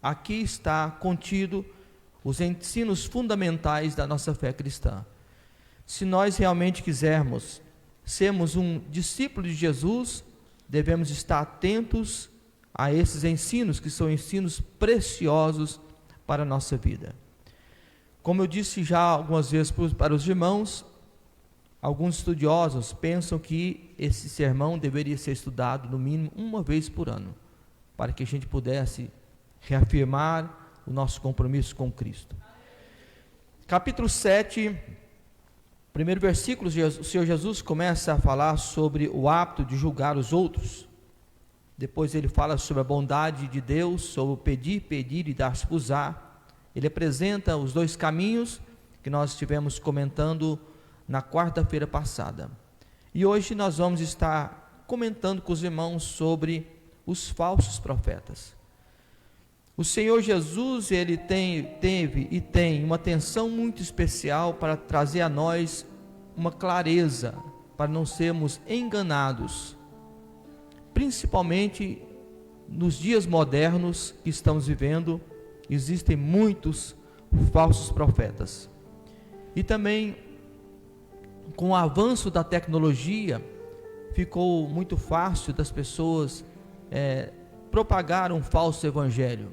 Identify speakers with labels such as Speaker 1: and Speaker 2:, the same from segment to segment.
Speaker 1: Aqui está contido os ensinos fundamentais da nossa fé cristã. Se nós realmente quisermos sermos um discípulo de Jesus, devemos estar atentos a esses ensinos, que são ensinos preciosos para a nossa vida. Como eu disse já algumas vezes para os irmãos, alguns estudiosos pensam que esse sermão deveria ser estudado no mínimo uma vez por ano, para que a gente pudesse reafirmar o nosso compromisso com Cristo. Capítulo 7, primeiro versículo, o Senhor Jesus começa a falar sobre o hábito de julgar os outros. Depois ele fala sobre a bondade de Deus, sobre o pedir e dar-se-vos-á. Ele apresenta os dois caminhos que nós estivemos comentando na quarta-feira passada. E hoje nós vamos estar comentando com os irmãos sobre os falsos profetas. O Senhor Jesus, ele teve e tem uma atenção muito especial para trazer a nós uma clareza, para não sermos enganados, principalmente nos dias modernos que estamos vivendo. Existem muitos falsos profetas. E também, com o avanço da tecnologia, ficou muito fácil das pessoas propagar um falso evangelho.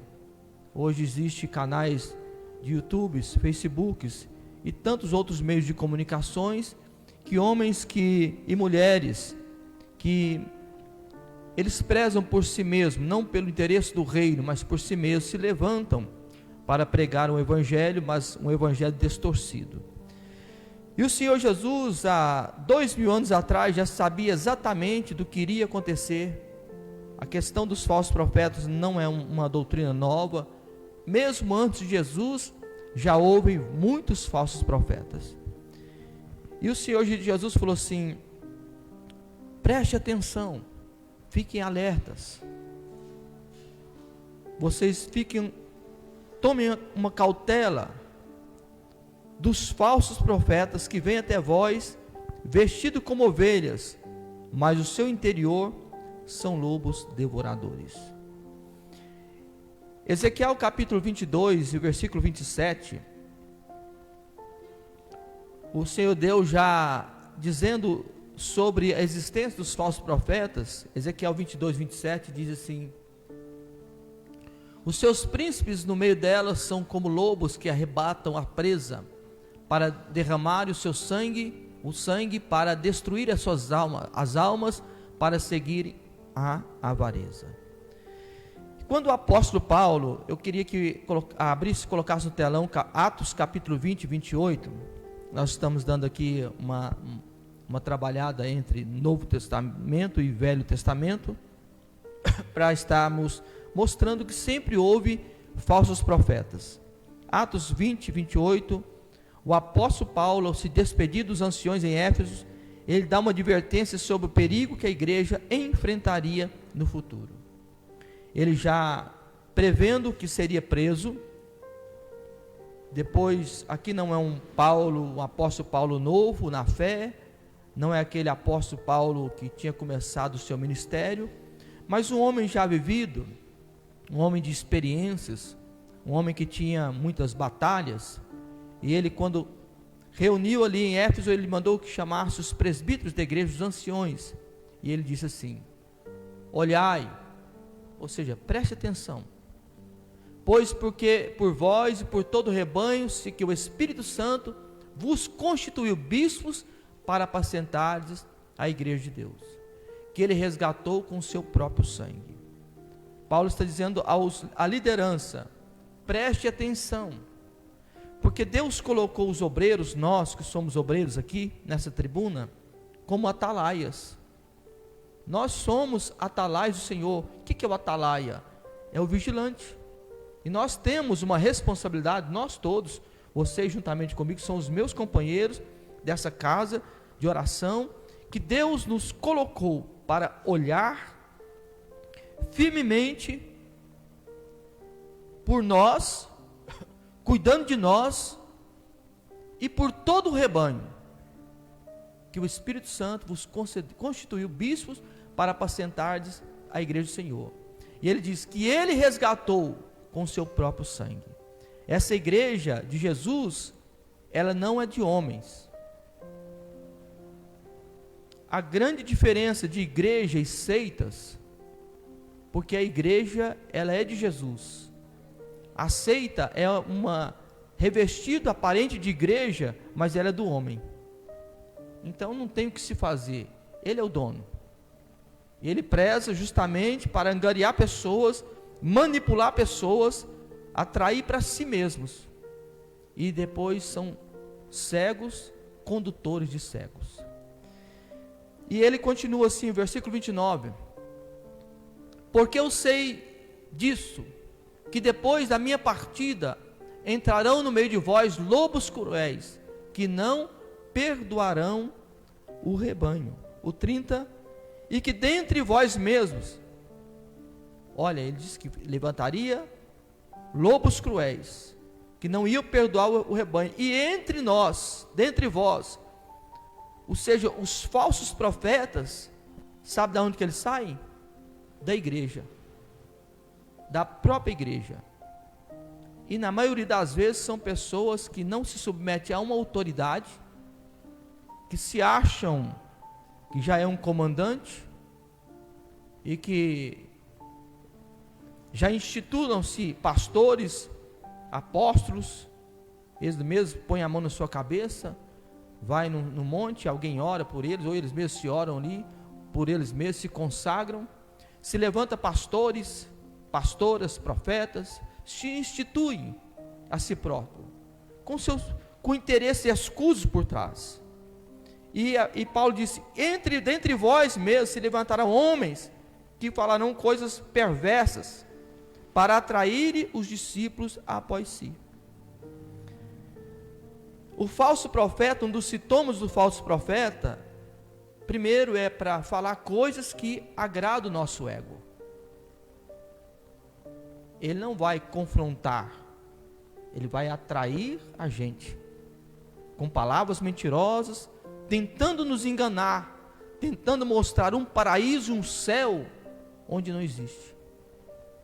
Speaker 1: Hoje existem canais de YouTube, Facebooks e tantos outros meios de comunicações que homens e mulheres que eles prezam por si mesmos, não pelo interesse do reino, mas por si mesmos, se levantam para pregar um evangelho, mas um evangelho distorcido. E o Senhor Jesus, há 2000 anos atrás, já sabia exatamente do que iria acontecer. A questão dos falsos profetas não é uma doutrina nova. Mesmo antes de Jesus, já houve muitos falsos profetas. E o Senhor Jesus falou assim: preste atenção, fiquem alertas, vocês tomem uma cautela dos falsos profetas que vêm até vós vestidos como ovelhas, mas o seu interior são lobos devoradores. Ezequiel capítulo 22 e versículo 27, o Senhor Deus já dizendo sobre a existência dos falsos profetas. Ezequiel 22, 27 diz assim: os seus príncipes no meio delas são como lobos que arrebatam a presa para derramar o sangue para destruir as almas para seguirem a avareza. Quando o apóstolo Paulo, eu queria que colocasse no telão Atos capítulo 20 e 28, nós estamos dando aqui uma trabalhada entre Novo Testamento e Velho Testamento, para estarmos mostrando que sempre houve falsos profetas. Atos 20, 28, o apóstolo Paulo, ao se despedir dos anciões em Éfeso, ele dá uma advertência sobre o perigo que a igreja enfrentaria no futuro. Ele já prevendo que seria preso. Depois, aqui não é um apóstolo Paulo novo na fé, não é aquele apóstolo Paulo que tinha começado o seu ministério, mas um homem já vivido, um homem de experiências, um homem que tinha muitas batalhas. E ele, quando reuniu ali em Éfeso, ele mandou que chamasse os presbíteros da igreja, os anciões, e ele disse assim: olhai, ou seja, preste atenção, pois porque por vós e por todo o rebanho se que o Espírito Santo vos constituiu bispos para apacentardes a igreja de Deus, que ele resgatou com o seu próprio sangue. Paulo está dizendo à liderança: preste atenção, porque Deus colocou os obreiros, nós que somos obreiros aqui nessa tribuna, como atalaias. Nós somos atalaias do Senhor. O que é o atalaia? É o vigilante. E nós temos uma responsabilidade, nós todos, vocês juntamente comigo, são os meus companheiros dessa casa de oração, que Deus nos colocou para olhar firmemente por nós, cuidando de nós e por todo o rebanho, que o Espírito Santo vos constituiu bispos para apacentardes a igreja do Senhor. E ele diz que ele resgatou com seu próprio sangue. Essa igreja de Jesus, ela não é de homens. A grande diferença de igreja e seitas, porque a igreja, ela é de Jesus. A seita é uma revestido aparente de igreja, mas ela é do homem. Então não tem o que se fazer. Ele é o dono. Ele preza justamente para angariar pessoas, manipular pessoas, atrair para si mesmos. E depois são cegos, condutores de cegos. E ele continua assim, versículo 29. Porque eu sei disso, que depois da minha partida entrarão no meio de vós lobos cruéis, que não perdoarão o rebanho. O 30, e que dentre vós mesmos, olha, ele diz que levantaria lobos cruéis, que não iam perdoar o rebanho, e entre nós, dentre vós, ou seja, os falsos profetas, sabe de onde que eles saem? Da igreja, da própria igreja. E na maioria das vezes são pessoas que não se submetem a uma autoridade, que se acham que já é um comandante e que já institulam-se pastores, apóstolos. Eles mesmos põem a mão na sua cabeça, vai no monte, alguém ora por eles, ou eles mesmos se oram ali, por eles mesmos se consagram, se levanta pastores, pastoras, profetas, se instituem a si próprio, com interesses escusos por trás. E Paulo disse, dentre vós mesmos se levantarão homens, que falarão coisas perversas, para atrair os discípulos após si. O falso profeta, um dos sintomas do falso profeta, primeiro é para falar coisas que agradam o nosso ego. Ele não vai confrontar, ele vai atrair a gente, com palavras mentirosas, tentando nos enganar, tentando mostrar um paraíso, um céu, onde não existe.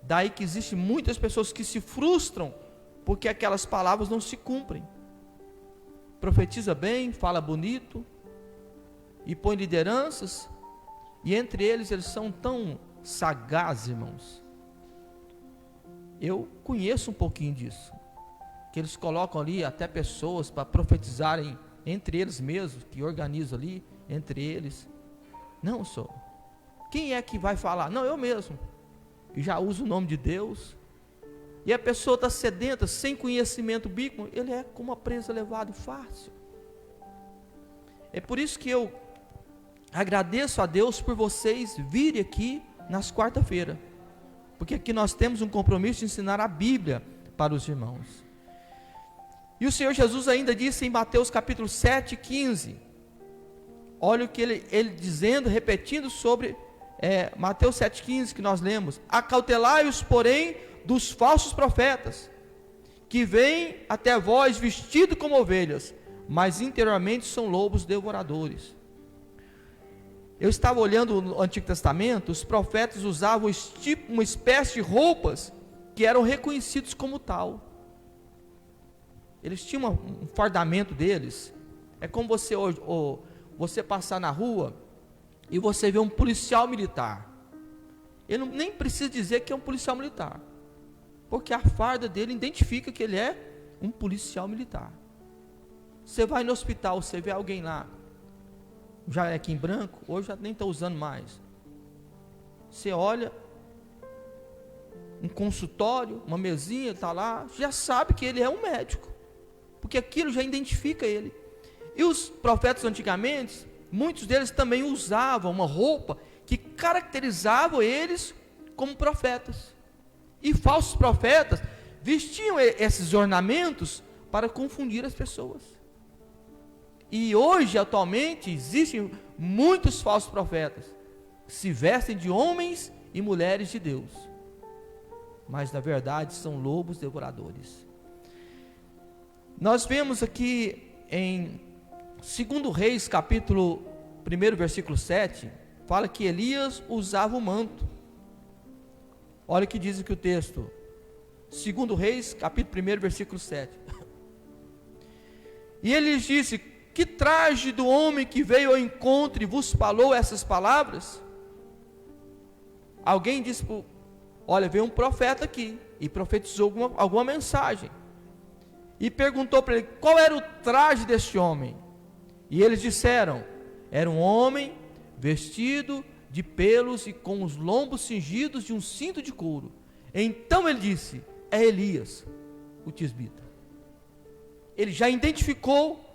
Speaker 1: Daí que existem muitas pessoas que se frustram, porque aquelas palavras não se cumprem. Profetiza bem, fala bonito, e põe lideranças, e entre eles são tão sagazes, irmãos. Eu conheço um pouquinho disso, que eles colocam ali até pessoas para profetizarem entre eles mesmos, que organizam ali, entre eles. Não, senhor, quem é que vai falar? Não, eu mesmo, e já uso o nome de Deus, e a pessoa está sedenta, sem conhecimento bíblico, ele é como uma presa levada fácil. É por isso que eu agradeço a Deus por vocês virem aqui nas quarta-feiras, porque aqui nós temos um compromisso de ensinar a Bíblia para os irmãos. E o Senhor Jesus ainda disse em Mateus capítulo 7, 15, olha o que ele dizendo, repetindo sobre Mateus 7, 15, que nós lemos: acautelai-os, porém, dos falsos profetas, que vêm até vós vestidos como ovelhas, mas interiormente são lobos devoradores. Eu estava olhando no Antigo Testamento, os profetas usavam uma espécie de roupas que eram reconhecidos como tal. Eles tinham um fardamento deles. É como você passar na rua e você vê um policial militar. Ele nem precisa dizer que é um policial militar, porque a farda dele identifica que ele é um policial militar. Você vai no hospital, você vê alguém lá, já é aqui em branco, hoje já nem está usando mais. Você olha, um consultório, uma mesinha, está lá, já sabe que ele é um médico, porque aquilo já identifica ele. E os profetas antigamente, muitos deles também usavam uma roupa que caracterizava eles como profetas. E falsos profetas vestiam esses ornamentos para confundir as pessoas. E hoje, atualmente, existem muitos falsos profetas que se vestem de homens e mulheres de Deus, mas na verdade são lobos devoradores. Nós vemos aqui em 2 Reis, capítulo 1, versículo 7, fala que Elias usava o manto. Olha o que diz aqui o texto, 2 Reis, capítulo 1, versículo 7. E ele lhes disse: que traje do homem que veio ao encontro e vos falou essas palavras? Alguém disse: olha, veio um profeta aqui e profetizou alguma mensagem. E perguntou para ele qual era o traje deste homem. E eles disseram: era um homem vestido de pelos e com os lombos cingidos de um cinto de couro. Então ele disse: é Elias, o tisbita. Ele já identificou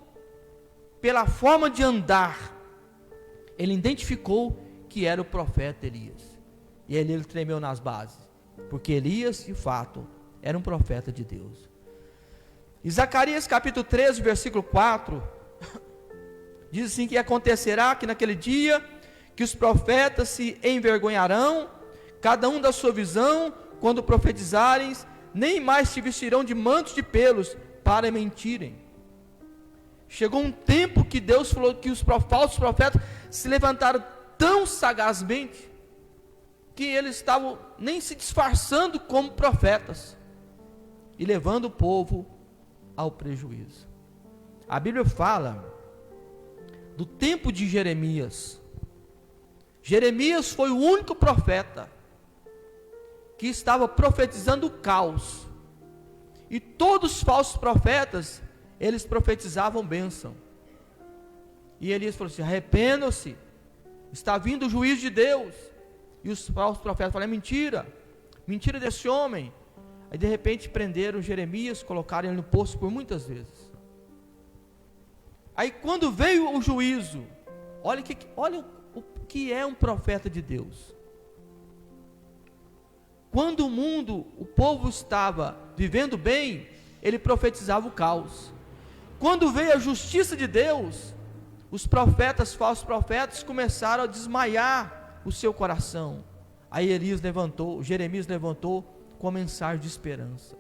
Speaker 1: pela forma de andar, ele identificou que era o profeta Elias. E ele tremeu nas bases, porque Elias, de fato, era um profeta de Deus. Em Zacarias capítulo 13, versículo 4, diz assim: que acontecerá que naquele dia, que os profetas se envergonharão, cada um da sua visão, quando profetizarem, nem mais se vestirão de mantos de pelos, para mentirem. Chegou um tempo que Deus falou que os falsos profetas se levantaram tão sagazmente, que eles estavam nem se disfarçando como profetas, e levando o povo ao prejuízo. A Bíblia fala do tempo de Jeremias. Jeremias foi o único profeta que estava profetizando o caos, e todos os falsos profetas, eles profetizavam bênção. E Elias falou assim: arrependam-se, está vindo o juízo de Deus. E os falsos profetas falaram: é mentira, mentira desse homem. Aí de repente prenderam Jeremias, colocaram ele no poço por muitas vezes. Aí quando veio o juízo, olha o que é um profeta de Deus. Quando o povo estava vivendo bem, ele profetizava o caos. Quando veio a justiça de Deus, os profetas, falsos profetas, começaram a desmaiar o seu coração. Aí Jeremias levantou com a mensagem de esperança.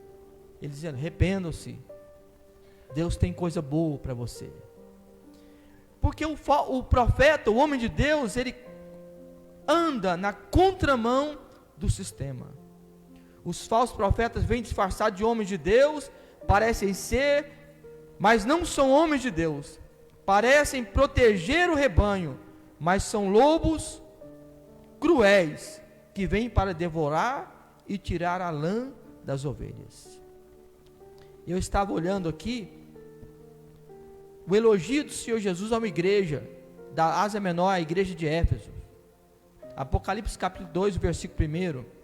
Speaker 1: Ele dizendo: arrependam-se, Deus tem coisa boa para você. Porque o profeta, o homem de Deus, ele anda na contramão do sistema. Os falsos profetas vêm disfarçados de homens de Deus, parecem ser, mas não são homens de Deus. Parecem proteger o rebanho, mas são lobos cruéis, que vêm para devorar e tirar a lã das ovelhas. Eu estava olhando aqui o elogio do Senhor Jesus a uma igreja da Ásia Menor, a igreja de Éfeso. Apocalipse capítulo 2, versículo 1.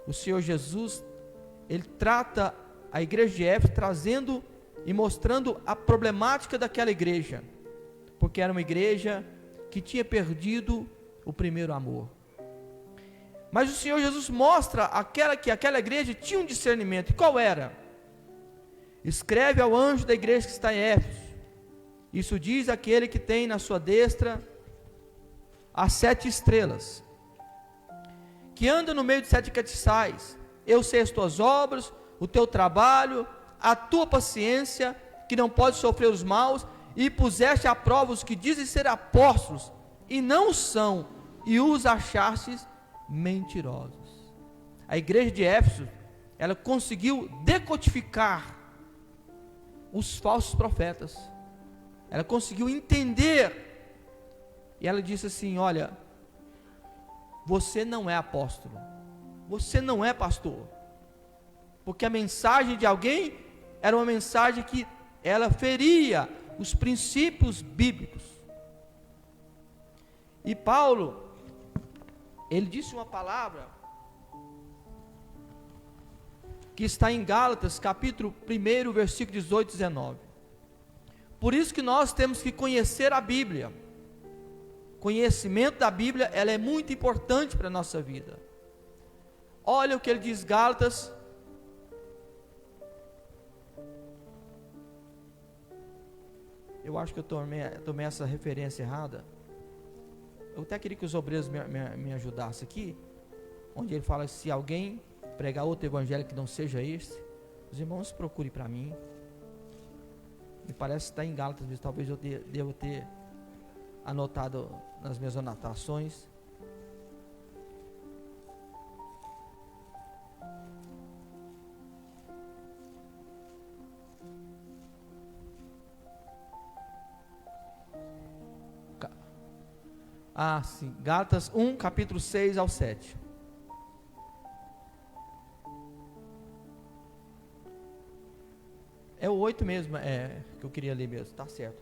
Speaker 1: O Senhor Jesus, ele trata a igreja de Éfeso, trazendo e mostrando a problemática daquela igreja, porque era uma igreja que tinha perdido o primeiro amor. Mas o Senhor Jesus mostra que aquela igreja tinha um discernimento. E qual era? Escreve ao anjo da igreja que está em Éfeso: isso diz aquele que tem na sua destra as 7 estrelas, que anda no meio de 7 castiçais. Eu sei as tuas obras, o teu trabalho, a tua paciência, que não pode sofrer os maus, e puseste à prova os que dizem ser apóstolos e não são, e os achastes mentirosos. A igreja de Éfeso, ela conseguiu decodificar os falsos profetas. Ela conseguiu entender, e ela disse assim: olha, você não é apóstolo, você não é pastor, porque a mensagem de alguém era uma mensagem que ela feria os princípios bíblicos. E Paulo, ele disse uma palavra que está em Gálatas capítulo 1, versículo 18 e 19. Por isso que nós temos que conhecer a Bíblia. Conhecimento da Bíblia, ela é muito importante para a nossa vida. Olha o que ele diz, Gálatas. Eu acho que eu tomei essa referência errada. Eu até queria que os obreiros me ajudassem aqui, onde ele fala: se alguém pregar outro evangelho que não seja este, os irmãos procurem para mim. Me parece que está em Gálatas, mas talvez eu devo ter anotado nas minhas anotações. Ah, sim. Gálatas 1, capítulo 6 ao 7. É o 8 mesmo, que eu queria ler mesmo, tá certo.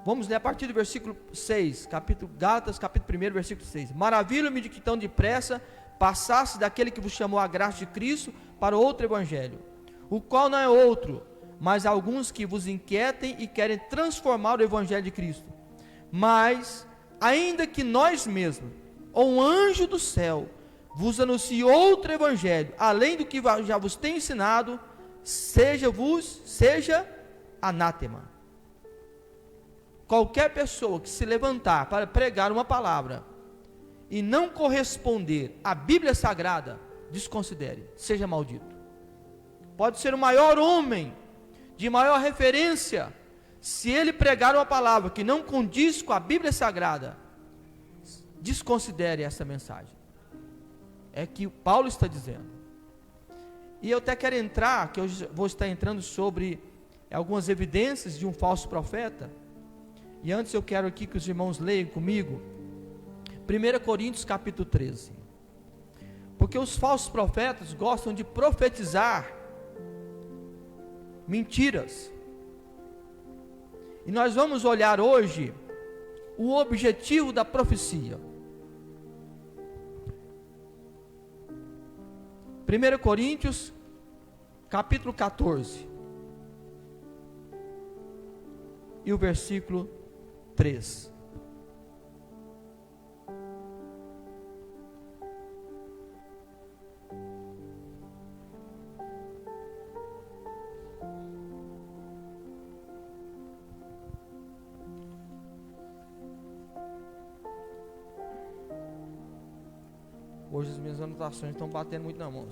Speaker 1: Vamos ler a partir do versículo 6, Gálatas, capítulo 1, versículo 6. Maravilho-me de que tão depressa passasse daquele que vos chamou a graça de Cristo para outro evangelho, o qual não é outro, mas alguns que vos inquietem e querem transformar o evangelho de Cristo. Mas, ainda que nós mesmos, ou um anjo do céu, vos anuncie outro evangelho, além do que já vos tenho ensinado, seja anátema. Qualquer pessoa que se levantar para pregar uma palavra e não corresponder à Bíblia Sagrada, desconsidere, seja maldito. Pode ser o maior homem, de maior referência, se ele pregar uma palavra que não condiz com a Bíblia Sagrada, desconsidere essa mensagem. É que Paulo está dizendo. E eu até quero entrar, que eu vou estar entrando sobre algumas evidências de um falso profeta. E antes eu quero aqui que os irmãos leiam comigo 1 Coríntios capítulo 13. Porque os falsos profetas gostam de profetizar mentiras. E nós vamos olhar hoje o objetivo da profecia. 1 Coríntios, capítulo 14, e o versículo 3. Hoje as minhas anotações estão batendo muito na mão.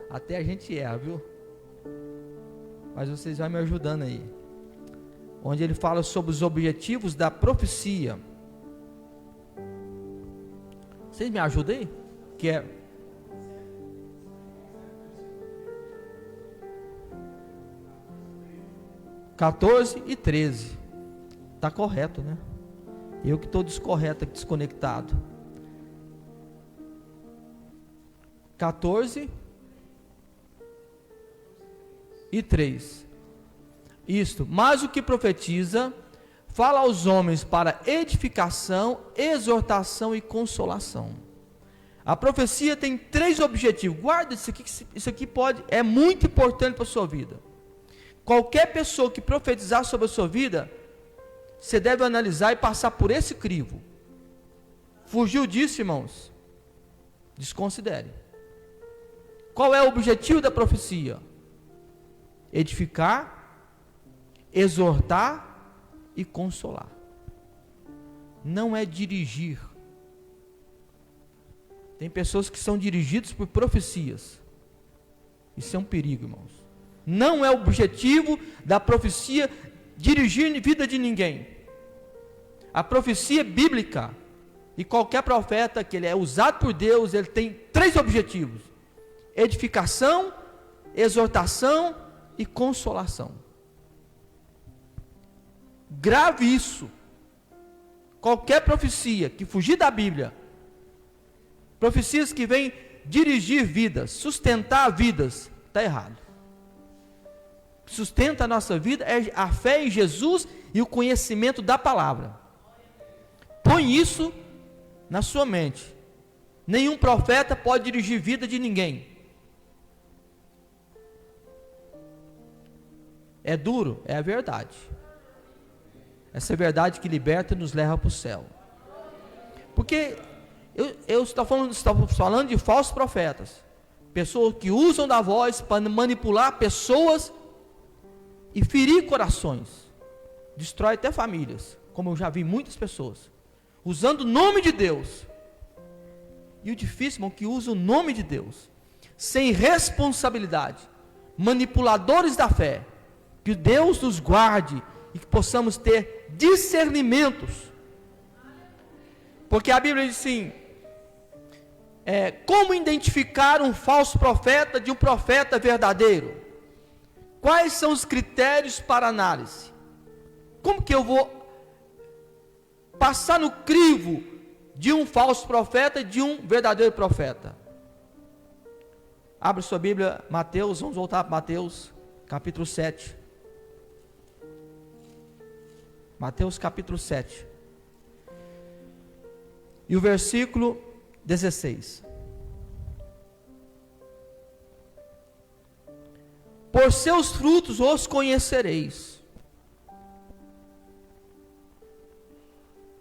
Speaker 1: Até a gente erra, viu? Mas vocês vão me ajudando aí. Onde ele fala sobre os objetivos da profecia. Vocês me ajudam aí? Que é 14 e 13. Está correto, né? Eu que estou descorreto, desconectado. 14 e 3. Isto, mas o que profetiza, fala aos homens para edificação, exortação e consolação. A profecia tem 3 objetivos. Guarda isso aqui é muito importante para a sua vida. Qualquer pessoa que profetizar sobre a sua vida, você deve analisar e passar por esse crivo. Fugiu disso, irmãos? Desconsidere. Qual é o objetivo da profecia? Edificar, exortar e consolar. Não é dirigir. Tem pessoas que são dirigidas por profecias. Isso é um perigo, irmãos. Não é o objetivo da profecia dirigir a vida de ninguém. A profecia bíblica, e qualquer profeta que ele é usado por Deus, ele tem 3 objetivos: edificação, exortação e consolação. Grave isso. Qualquer profecia que fugir da Bíblia, profecias que vêm dirigir vidas, sustentar vidas, está errado. Sustenta a nossa vida é a fé em Jesus e o conhecimento da palavra. Põe isso na sua mente. Nenhum profeta pode dirigir vida de ninguém. É duro? É a verdade. Essa verdade que liberta e nos leva para o céu. Porque eu estou falando de falsos profetas. Pessoas que usam da voz para manipular pessoas e ferir corações. Destrói até famílias, como eu já vi muitas pessoas, usando o nome de Deus. E o difícil é que usa o nome de Deus, sem responsabilidade, manipuladores da fé. Que Deus nos guarde e que possamos ter discernimentos. Porque a Bíblia diz assim, como identificar um falso profeta de um profeta verdadeiro? Quais são os critérios para análise? Como que eu vou passar no crivo de um falso profeta e de um verdadeiro profeta. Abra sua Bíblia, Mateus, vamos voltar para Mateus, capítulo 7. Mateus capítulo 7. E o versículo 16. Por seus frutos os conhecereis.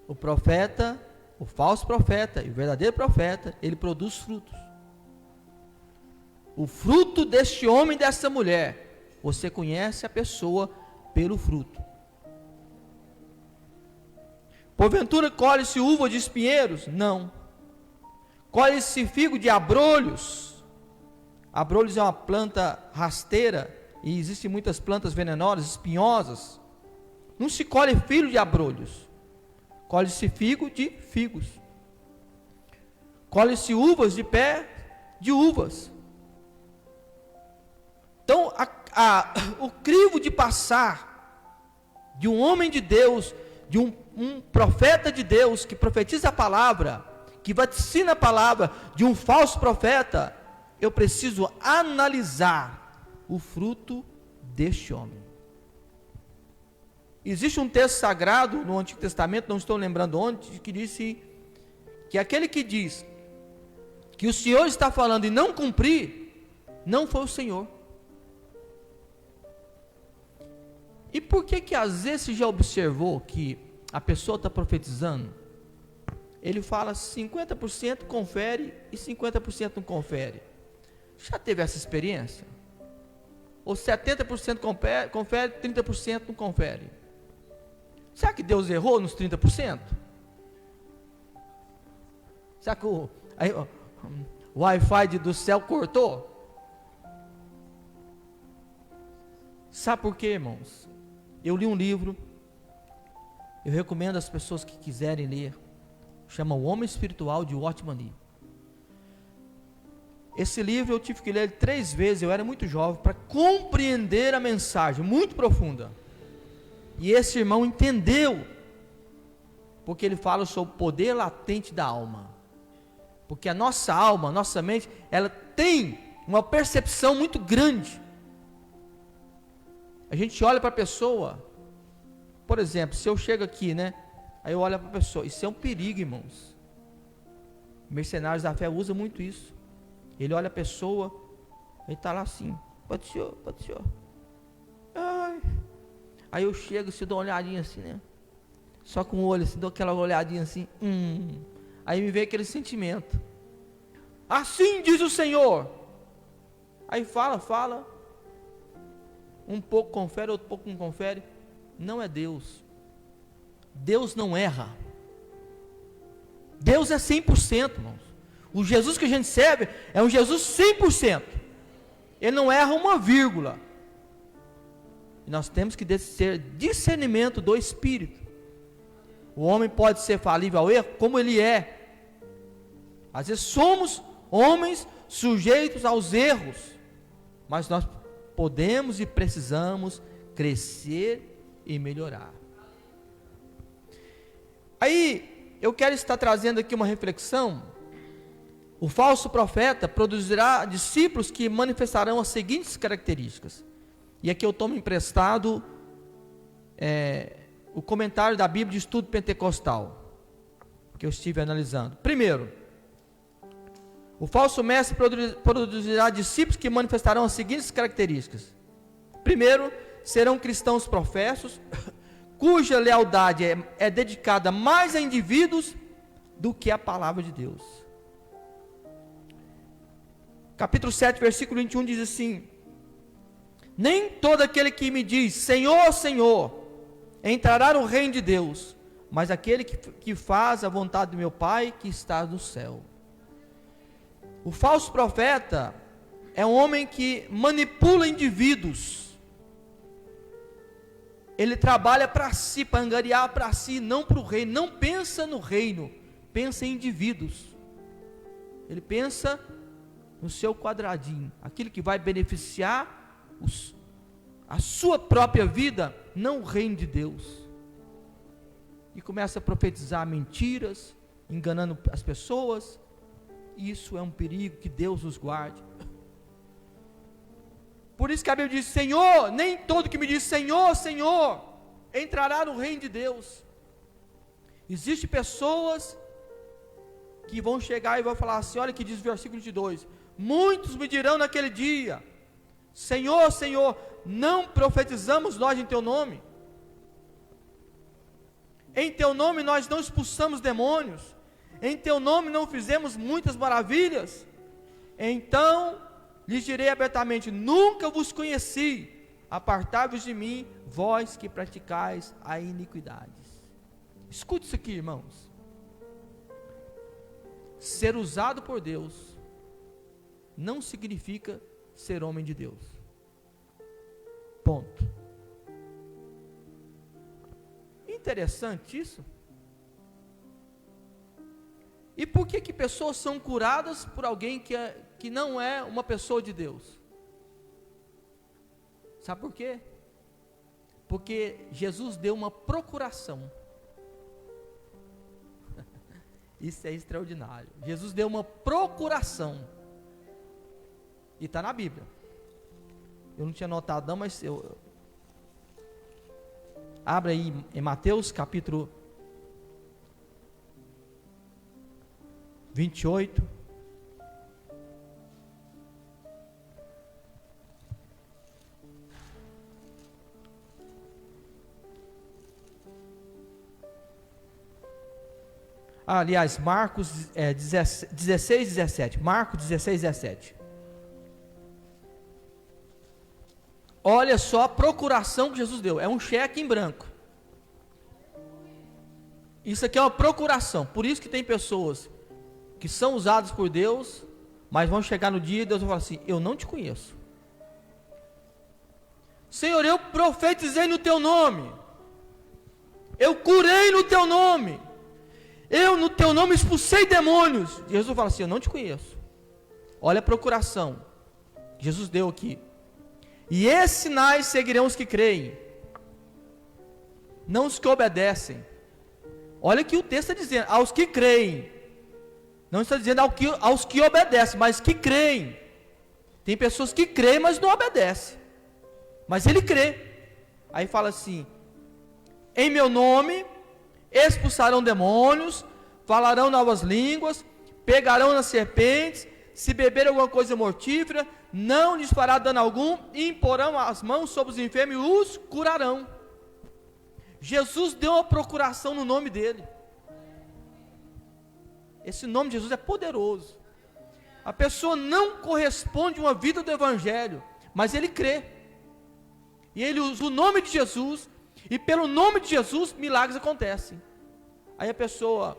Speaker 1: O profeta, o falso profeta e o verdadeiro profeta, ele produz frutos. O fruto deste homem e dessa mulher, você conhece a pessoa pelo fruto. Porventura colhe-se uva de espinheiros? Não. Colhe-se figo de abrolhos? Abrolhos é uma planta rasteira e existem muitas plantas venenosas, espinhosas. Não se colhe filho de abrolhos. Colhe-se figo de figos. Colhe-se uvas de pé de uvas. Então, o crivo de passar de um homem de Deus, de um profeta de Deus, que profetiza a palavra, que vaticina a palavra, de um falso profeta, eu preciso analisar o fruto deste homem. Existe um texto sagrado no Antigo Testamento, não estou lembrando onde, que disse que aquele que diz que o Senhor está falando e não cumprir, não foi o Senhor. E por que às vezes você já observou que a pessoa está profetizando, ele fala 50% confere e 50% não confere? Já teve essa experiência? Ou 70% confere, 30% não confere? Será que Deus errou nos 30%? Será que o Wi-Fi do céu cortou? Sabe por quê, irmãos? Eu li um livro, eu recomendo às pessoas que quiserem ler, chama O Homem Espiritual, de Watchman Nee. Esse livro eu tive que ler 3 vezes, eu era muito jovem, para compreender a mensagem, muito profunda. E esse irmão entendeu, porque ele fala sobre o poder latente da alma. Porque a nossa alma, a nossa mente, ela tem uma percepção muito grande. A gente olha para a pessoa, por exemplo, se eu chego aqui, né? Aí eu olho para a pessoa, isso é um perigo, irmãos. Mercenários da Fé usam muito isso. Ele olha a pessoa, ele está lá assim, pode senhor. Ai. Aí eu chego, se dou uma olhadinha assim, né? Só com o olho, assim, dou aquela olhadinha assim, Aí me vem aquele sentimento. Assim diz o Senhor. Aí fala. Um pouco confere, outro pouco não confere. Não é Deus. Deus não erra. Deus é 100%, irmãos. O Jesus que a gente serve é um Jesus 100%. Ele não erra uma vírgula. E nós temos que ter discernimento do Espírito. O homem pode ser falível ao erro, como ele é. Às vezes somos homens sujeitos aos erros, mas nós podemos e precisamos crescer e melhorar. Aí, eu quero estar trazendo aqui uma reflexão. O falso profeta produzirá discípulos que manifestarão as seguintes características. E aqui eu tomo emprestado o comentário da Bíblia de Estudo Pentecostal, que eu estive analisando. Primeiro, o falso mestre produzirá discípulos que manifestarão as seguintes características. Primeiro, serão cristãos professos, cuja lealdade é dedicada mais a indivíduos do que a palavra de Deus. Capítulo 7, versículo 21 diz assim: nem todo aquele que me diz Senhor, Senhor, entrará no reino de Deus, mas aquele que faz a vontade do meu Pai que está no céu. O falso profeta é um homem que manipula indivíduos. Ele trabalha para si, para angariar para si, não para o reino. Não pensa no reino, pensa em indivíduos. Ele pensa no seu quadradinho, aquilo que vai beneficiar a sua própria vida, não o reino de Deus. e começa a profetizar mentiras, enganando as pessoas. Isso é um perigo, que Deus nos guarde. Por isso que a Bíblia diz: Senhor, nem todo que me diz Senhor, Senhor, entrará no reino de Deus. Existem pessoas que vão chegar e vão falar assim, olha que diz o versículo 22, muitos me dirão naquele dia, Senhor, Senhor, não profetizamos nós em teu nome? Em teu nome nós não expulsamos demônios, em teu nome não fizemos muitas maravilhas? Então lhes direi abertamente, nunca vos conheci, apartai-vos de mim, vós que praticais a iniquidade. Escute isso aqui, irmãos. Ser usado por Deus não significa ser homem de Deus. Ponto. Interessante isso. E por que pessoas são curadas por alguém que não é uma pessoa de Deus? Sabe por quê? Porque Jesus deu uma procuração. Isso é extraordinário. Jesus deu uma procuração. E está na Bíblia. Eu não tinha notado não, mas abra aí em Mateus capítulo 28. Aliás, Marcos 16, 17. Marcos 16, 17. Olha só a procuração que Jesus deu. É um cheque em branco. Isso aqui é uma procuração. Por isso que tem pessoas que são usadas por Deus, mas vão chegar no dia e Deus vai falar assim, eu não te conheço. Senhor, eu profetizei no teu nome. Eu curei no teu nome. Eu no teu nome expulsei demônios. Jesus fala assim, eu não te conheço. Olha a procuração que Jesus deu aqui. E esses sinais seguirão os que creem, não os que obedecem. Olha o que o texto está dizendo, aos que creem. Não está dizendo aos que obedecem, mas que creem. Tem pessoas que creem, mas não obedecem. Mas ele crê. Aí fala assim, em meu nome expulsarão demônios, falarão novas línguas, pegarão nas serpentes, se beberem alguma coisa mortífera, não lhes fará dano algum, e imporão as mãos sobre os enfermos e os curarão. Jesus deu uma procuração no nome dele. Esse nome de Jesus é poderoso. A pessoa não corresponde a uma vida do Evangelho, mas ele crê. E ele usa o nome de Jesus, e pelo nome de Jesus, milagres acontecem. Aí a pessoa,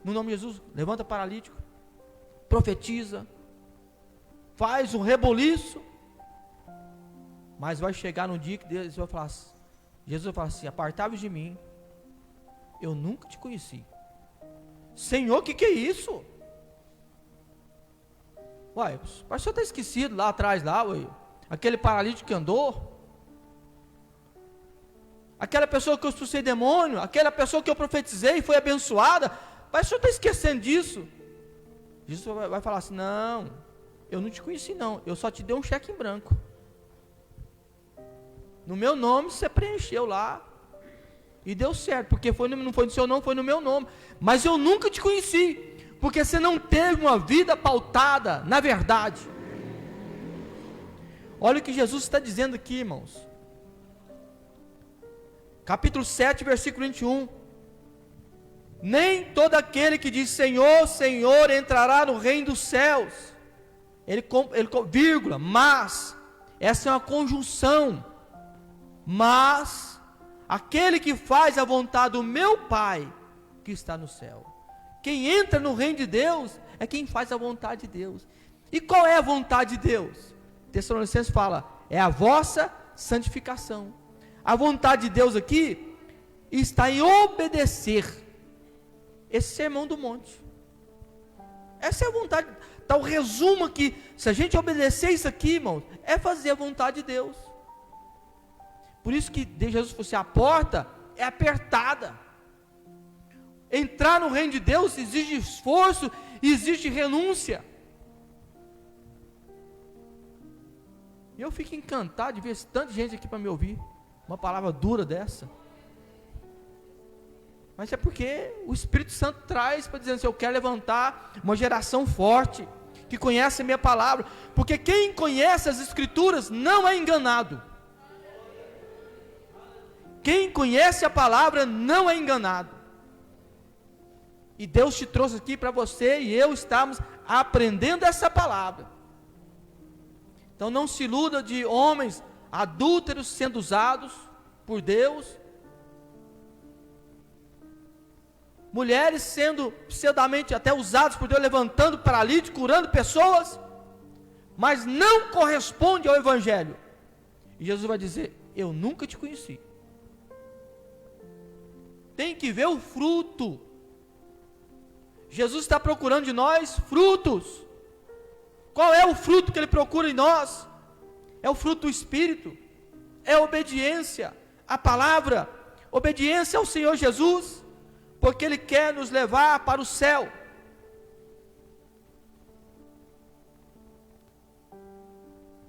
Speaker 1: no nome de Jesus, levanta paralítico, profetiza, faz um reboliço, mas vai chegar no dia que Deus vai falar assim, Jesus vai falar assim, apartai-vos de mim, eu nunca te conheci. Senhor, o que é isso? Uai, o pastor está esquecido lá atrás, aquele paralítico que andou, aquela pessoa que eu expulsei demônio, aquela pessoa que eu profetizei e foi abençoada, mas o senhor está esquecendo disso? Jesus vai falar assim, não, eu não te conheci não, eu só te dei um cheque em branco, no meu nome você preencheu lá, e deu certo, porque não foi no seu nome, foi no meu nome, mas eu nunca te conheci, porque você não teve uma vida pautada na verdade. Olha o que Jesus está dizendo aqui, irmãos, capítulo 7, versículo 21, nem todo aquele que diz Senhor, Senhor, entrará no reino dos céus, vírgula, mas, essa é uma conjunção, mas, aquele que faz a vontade do meu Pai, que está no céu. Quem entra no reino de Deus, é quem faz a vontade de Deus. E qual é a vontade de Deus? Tessalonicenses fala, é a vossa santificação. A vontade de Deus aqui, está em obedecer, esse sermão do monte. Essa é a vontade, está o resumo aqui, se a gente obedecer isso aqui, irmãos, é fazer a vontade de Deus. Por isso que Jesus falou assim, a porta é apertada, entrar no reino de Deus exige esforço, exige renúncia. E eu fico encantado de ver tanta gente aqui para me ouvir uma palavra dura dessa. Mas é porque o Espírito Santo traz para dizer assim: eu quero levantar uma geração forte, que conhece a minha palavra, porque quem conhece as Escrituras não é enganado. Quem conhece a palavra não é enganado. E Deus te trouxe aqui para você e eu estamos aprendendo essa palavra. Então não se iluda de homens adúlteros sendo usados por Deus, mulheres sendo pseudamente até usadas por Deus, levantando paralíticos, curando pessoas, mas não corresponde ao Evangelho. E Jesus vai dizer: eu nunca te conheci. Tem que ver o fruto. Jesus está procurando de nós frutos. Qual é o fruto que Ele procura em nós? É o fruto do Espírito, é a obediência à palavra, obediência ao Senhor Jesus, porque Ele quer nos levar para o céu.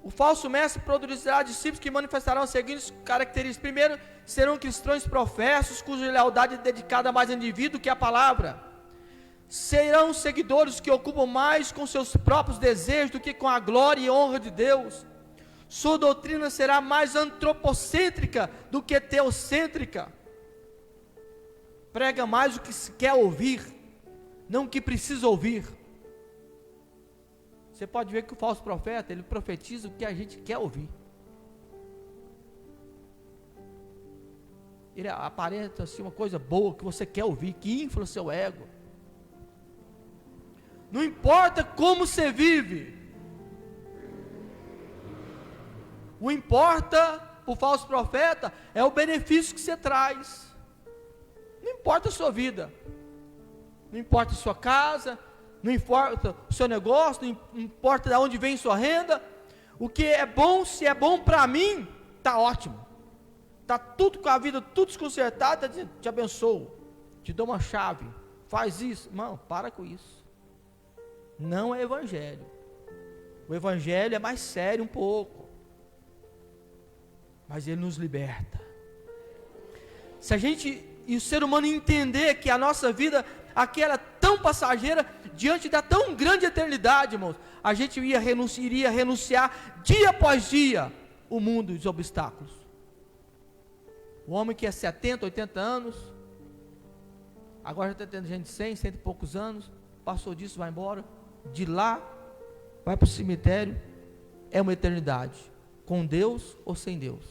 Speaker 1: O falso mestre produzirá discípulos que manifestarão as seguintes características. Primeiro, serão cristãos professos, cuja lealdade é dedicada a mais indivíduo que a palavra. Serão seguidores que ocupam mais com seus próprios desejos do que com a glória e honra de Deus. Sua doutrina será mais antropocêntrica do que teocêntrica. Prega mais o que se quer ouvir, não o que precisa ouvir. Você pode ver que o falso profeta, ele profetiza o que a gente quer ouvir. Ele aparenta assim uma coisa boa que você quer ouvir, que infla o seu ego. Não importa como você vive. O importa para o falso profeta é o benefício que você traz. Não importa a sua vida, não importa a sua casa, não importa o seu negócio, não importa de onde vem sua renda. O que é bom, se é bom para mim, está ótimo. Está tudo com a vida, tudo desconcertado, te abençoo, te dou uma chave, faz isso. Irmão, para com isso. Não é evangelho. O evangelho é mais sério um pouco, mas ele nos liberta. Se a gente e o ser humano entender que a nossa vida aqui era tão passageira, diante da tão grande eternidade, irmãos, a gente iria renunciar dia após dia o mundo e os obstáculos. O homem que é 70, 80 anos, agora já está tendo gente de 100, 100 e poucos anos, passou disso, vai embora. De lá, vai para o cemitério, é uma eternidade, com Deus ou sem Deus.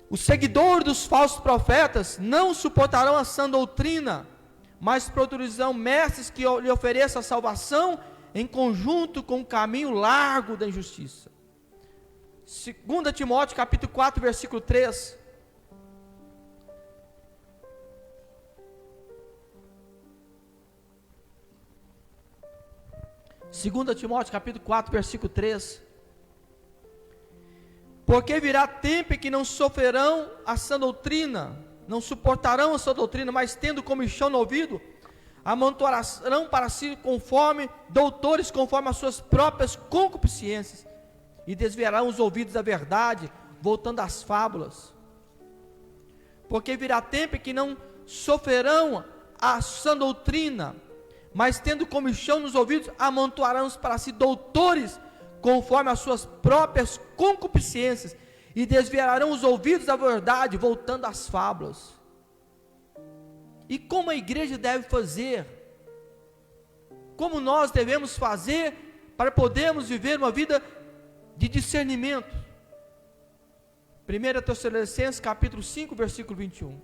Speaker 1: Os seguidores dos falsos profetas não suportarão a sã doutrina, mas produzirão mestres que lhe ofereçam a salvação em conjunto com o caminho largo da injustiça. 2 Timóteo capítulo 4, versículo 3. Segunda Timóteo capítulo 4, versículo 3. Porque virá tempo em que não sofrerão a sã doutrina, não suportarão a sã doutrina, mas tendo comichão no ouvido, amontoarão para si conforme doutores, conforme as suas próprias concupiscências, e desviarão os ouvidos da verdade, voltando às fábulas. Porque virá tempo em que não sofrerão a sã doutrina, mas tendo comichão nos ouvidos, amontoarão para si doutores, conforme as suas próprias concupiscências, e desviarão os ouvidos da verdade, voltando às fábulas. E como a igreja deve fazer? Como nós devemos fazer para podermos viver uma vida de discernimento? 1 Tessalonicenses capítulo 5, versículo 21.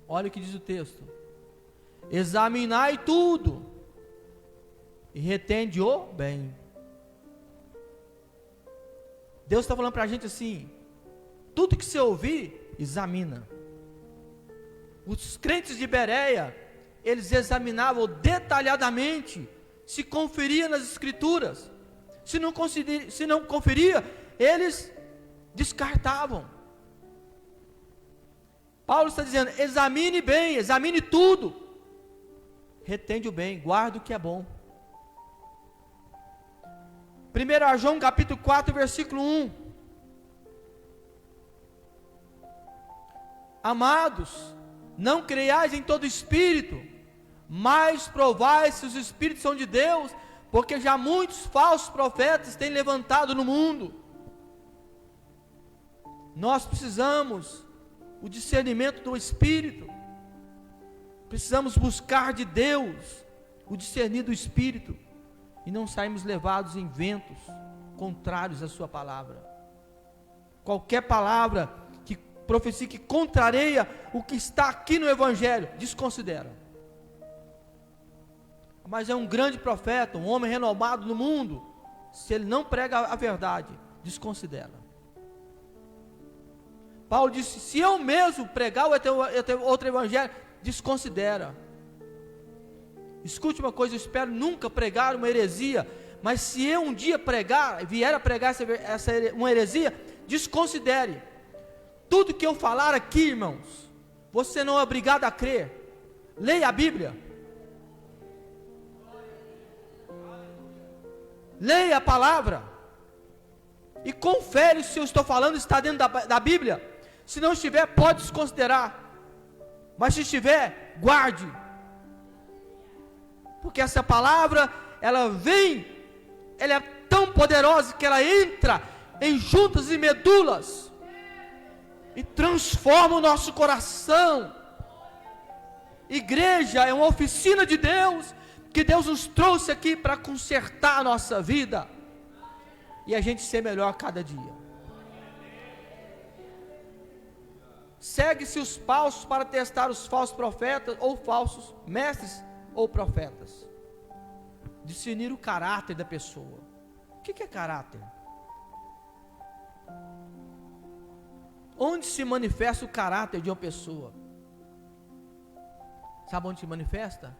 Speaker 1: Olha o que diz o texto: examinai tudo e retende o bem. Deus está falando para a gente assim: tudo que você ouvir, examina. Os crentes de Bereia, eles examinavam detalhadamente, se conferia nas escrituras. Se não conferia, eles descartavam. Paulo está dizendo: examine bem, examine tudo, retende o bem, guarda o que é bom. 1 João capítulo 4, versículo 1. Amados, não creiais em todo espírito, mas provai se os espíritos são de Deus, porque já muitos falsos profetas têm levantado no mundo. Nós precisamos o discernimento do Espírito, precisamos buscar de Deus o discernir do Espírito, e não sairmos levados em ventos contrários à sua palavra. Qualquer palavra que profecia, que contraria o que está aqui no Evangelho, desconsidera. Mas é um grande profeta, um homem renomado no mundo, se ele não prega a verdade, desconsidera. Paulo disse: se eu mesmo pregar outro evangelho, desconsidera. Escute uma coisa, eu espero nunca pregar uma heresia, mas se eu um dia pregar, vier a pregar uma heresia, desconsidere. Tudo que eu falar aqui, irmãos, você não é obrigado a crer. Leia a Bíblia, leia a palavra e confere se eu estou falando está dentro da Bíblia. Se não estiver, pode desconsiderar, mas se estiver, guarde, porque essa palavra, ela vem, ela é tão poderosa que ela entra em juntas e medulas e transforma o nosso coração. Igreja é uma oficina de Deus, que Deus nos trouxe aqui para consertar a nossa vida e a gente ser melhor a cada dia. Segue-se os falsos para testar os falsos profetas ou falsos mestres ou profetas. Discernir o caráter da pessoa. O que é caráter? Onde se manifesta o caráter de uma pessoa? Sabe onde se manifesta?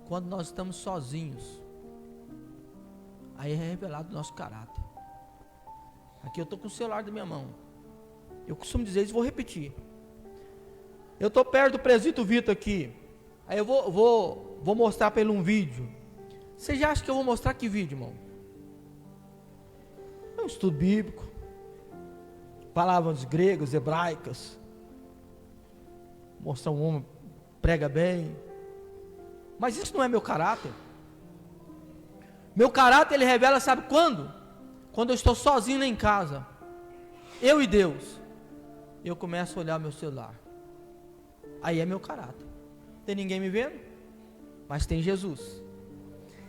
Speaker 1: Quando nós estamos sozinhos. Aí é revelado o nosso caráter. Aqui eu estou com o celular da minha mão. Eu costumo dizer isso, vou repetir. Eu estou perto do presbítero Vitor aqui. Aí eu vou mostrar para ele um vídeo. Você já acha que eu vou mostrar que vídeo, irmão? É um estudo bíblico, palavras gregas, hebraicas. Mostrar um homem prega bem. Mas isso não é meu caráter. Meu caráter ele revela, sabe quando? Quando eu estou sozinho lá em casa, eu e Deus. Eu começo a olhar meu celular. Aí é meu caráter. Tem ninguém me vendo, mas tem Jesus.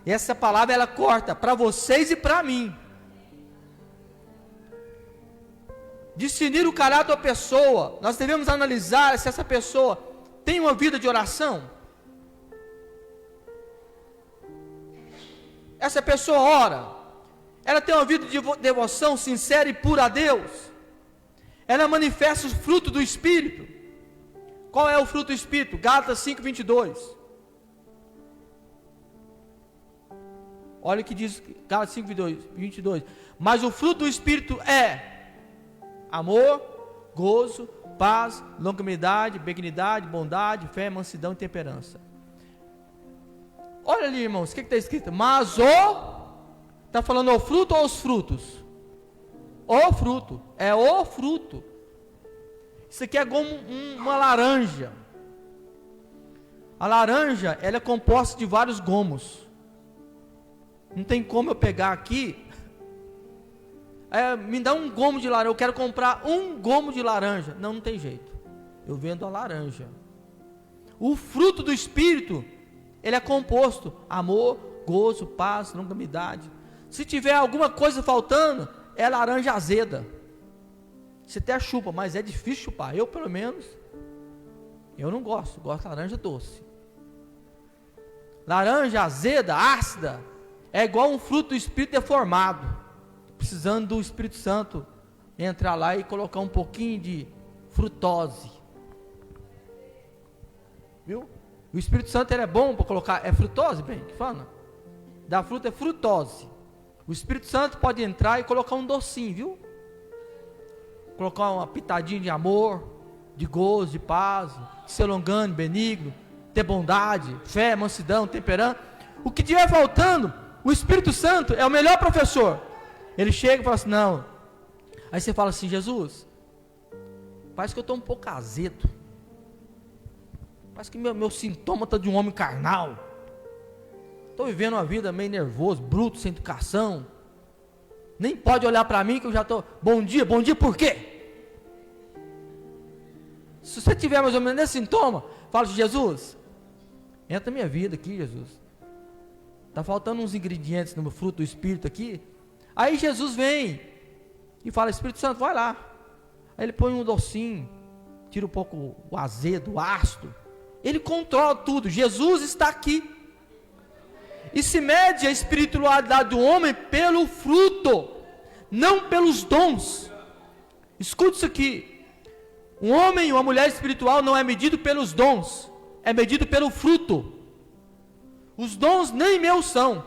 Speaker 1: E essa palavra ela corta para vocês e para mim. Discernir o caráter da pessoa. Nós devemos analisar se essa pessoa tem uma vida de oração. Essa pessoa ora, ela tem uma vida de devoção sincera e pura a Deus, ela manifesta o fruto do Espírito. Qual é o fruto do Espírito? Gálatas 5:22. Olha o que diz Gálatas 5:22. Mas o fruto do Espírito é amor, gozo, paz, longanimidade, benignidade, bondade, fé, mansidão e temperança. Olha ali, irmãos, o que está escrito? Mas está falando o fruto ou os frutos? O fruto, é o fruto. Isso aqui é como uma laranja. A laranja, ela é composta de vários gomos. Não tem como eu pegar aqui, me dá um gomo de laranja, eu quero comprar um gomo de laranja. Não tem jeito, eu vendo a laranja. O fruto do Espírito, ele é composto, amor, gozo, paz, longanimidade. Se tiver alguma coisa faltando, é laranja azeda. Você até chupa, mas é difícil chupar. Eu pelo menos, eu não gosto de laranja doce. Laranja azeda, ácida, é igual um fruto do Espírito deformado, precisando do Espírito Santo entrar lá e colocar um pouquinho de frutose. Viu? O Espírito Santo ele é bom para colocar, é frutose, bem, que fala? Da fruta é frutose. O Espírito Santo pode entrar e colocar um docinho, viu? Colocar uma pitadinha de amor, de gozo, de paz, de ser longânimo, benigno, ter bondade, fé, mansidão, temperança. O que estiver faltando, o Espírito Santo é o melhor professor. Ele chega e fala assim, não. Aí você fala assim, Jesus, parece que eu estou um pouco azedo. Parece que meu sintoma está de um homem carnal. Estou vivendo uma vida meio nervoso, bruto, sem educação. Nem pode olhar para mim que eu já estou, bom dia por quê? Se você tiver mais ou menos esse sintoma, fala assim, Jesus, entra na minha vida aqui, Jesus. Está faltando uns ingredientes no fruto do Espírito aqui. Aí Jesus vem e fala, Espírito Santo, vai lá. Aí ele põe um docinho, tira um pouco o azedo, o ácido. Ele controla tudo, Jesus está aqui. E se mede a espiritualidade do homem pelo fruto, não pelos dons. Escute isso aqui. Um homem e uma mulher espiritual não é medido pelos dons, é medido pelo fruto. Os dons nem meus são,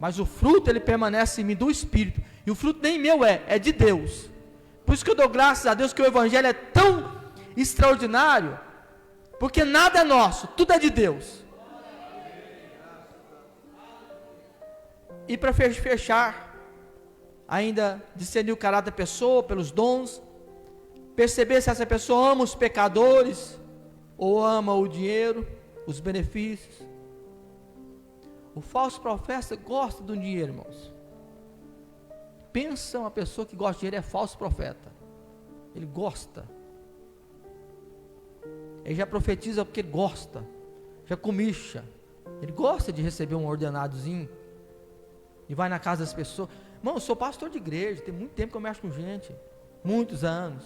Speaker 1: mas o fruto ele permanece em mim do Espírito. E o fruto nem meu é de Deus. Por isso que eu dou graças a Deus que o Evangelho é tão extraordinário, porque nada é nosso, tudo é de Deus. E para fechar, ainda discernir o caráter da pessoa pelos dons, perceber se essa pessoa ama os pecadores ou ama o dinheiro, os benefícios. O falso profeta gosta do dinheiro, irmãos. Pensa uma pessoa que gosta de dinheiro, é falso profeta. Ele gosta. Ele já profetiza porque ele gosta, já comicha. Ele gosta de receber um ordenadozinho e vai na casa das pessoas. Irmão, eu sou pastor de igreja, tem muito tempo que eu mexo com gente, muitos anos.